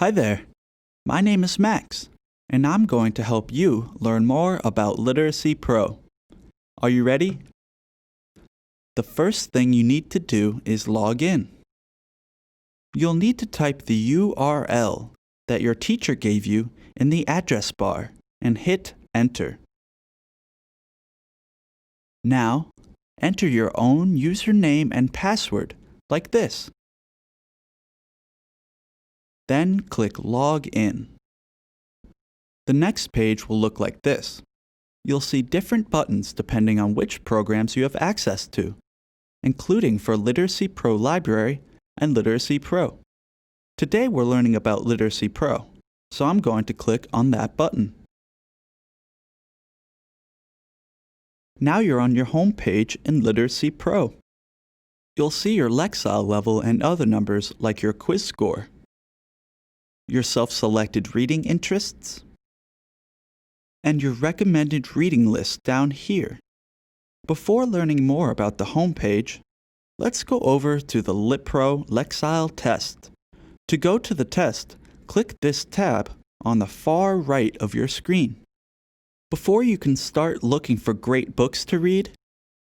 Hi there, my name is Max, and I'm going to help you learn more about Literacy Pro. Are you ready? The first thing you need to do is log in. You'll need to type the URL that your teacher gave you in the address bar and hit Enter. Now, enter your own username and password like this. Then click Log In. The next page will look like this. You'll see different buttons depending on which programs you have access to, including for Literacy Pro Library and Literacy Pro. Today we're learning about Literacy Pro, so I'm going to click on that button. Now you're on your home page in Literacy Pro. You'll see your Lexile level and other numbers like your quiz score, your self-selected reading interests, and your recommended reading list down here. Before learning more about the home page, let's go over to the LitPro Lexile Test. To go to the test, click this tab on the far right of your screen. Before you can start looking for great books to read,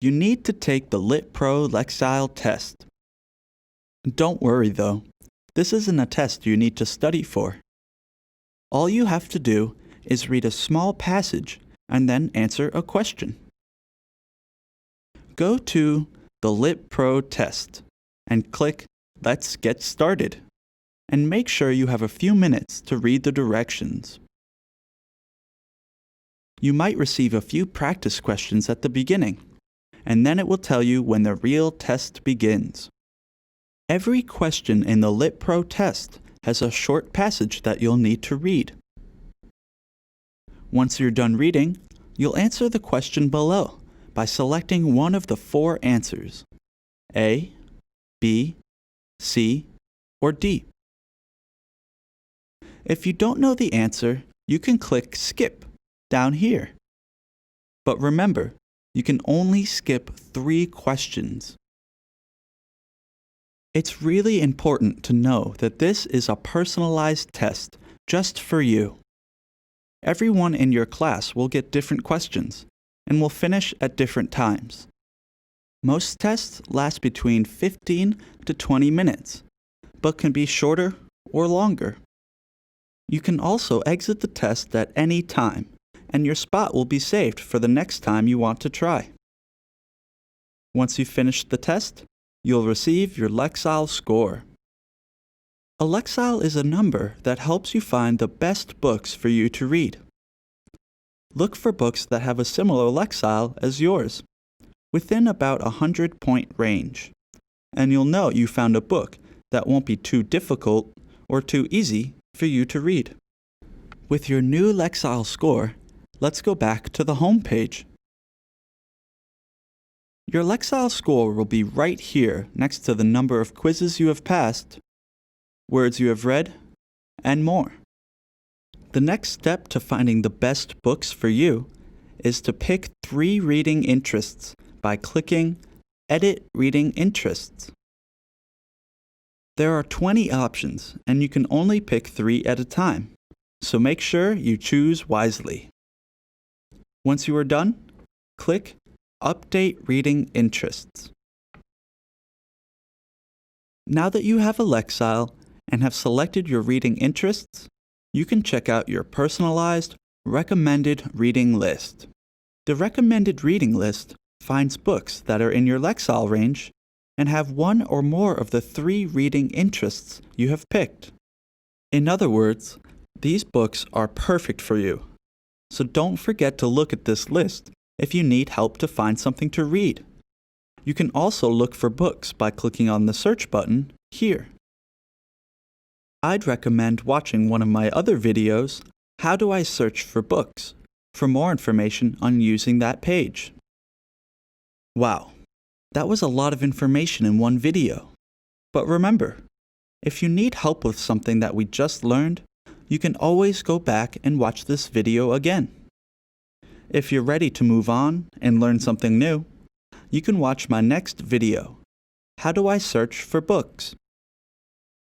you need to take the LitPro Lexile Test. Don't worry though, this isn't a test you need to study for. All you have to do is read a small passage and then answer a question. Go to the LitPro Test and click Let's Get Started, and make sure you have a few minutes to read the directions. You might receive a few practice questions at the beginning, and then it will tell you when the real test begins. Every question in the LitPro Test has a short passage that you'll need to read. Once you're done reading, you'll answer the question below by selecting one of the four answers: A, B, C, or D. If you don't know the answer, you can click Skip down here. But remember, you can only skip 3 questions. It's really important to know that this is a personalized test just for you. Everyone in your class will get different questions and will finish at different times. Most tests last between 15 to 20 minutes, but can be shorter or longer. You can also exit the test at any time, and your spot will be saved for the next time you want to try. Once you've finished the test, you'll receive your Lexile score. A Lexile is a number that helps you find the best books for you to read. Look for books that have a similar Lexile as yours, within about a 100-point range, and you'll know you found a book that won't be too difficult or too easy for you to read. With your new Lexile score, let's go back to the home page. Your Lexile score will be right here next to the number of quizzes you have passed, words you have read, and more. The next step to finding the best books for you is to pick 3 reading interests by clicking Edit Reading Interests. There are 20 options, and you can only pick 3 at a time, so make sure you choose wisely. Once you are done, click Update Reading Interests. Now that you have a Lexile and have selected your reading interests, you can check out your personalized recommended reading list. The recommended reading list finds books that are in your Lexile range and have one or more of the 3 reading interests you have picked. In other words, these books are perfect for you. So don't forget to look at this list if you need help to find something to read. You can also look for books by clicking on the search button here. I'd recommend watching one of my other videos, How Do I Search for Books, for more information on using that page. Wow, that was a lot of information in one video. But remember, if you need help with something that we just learned, you can always go back and watch this video again. If you're ready to move on and learn something new, you can watch my next video, How Do I Search for Books?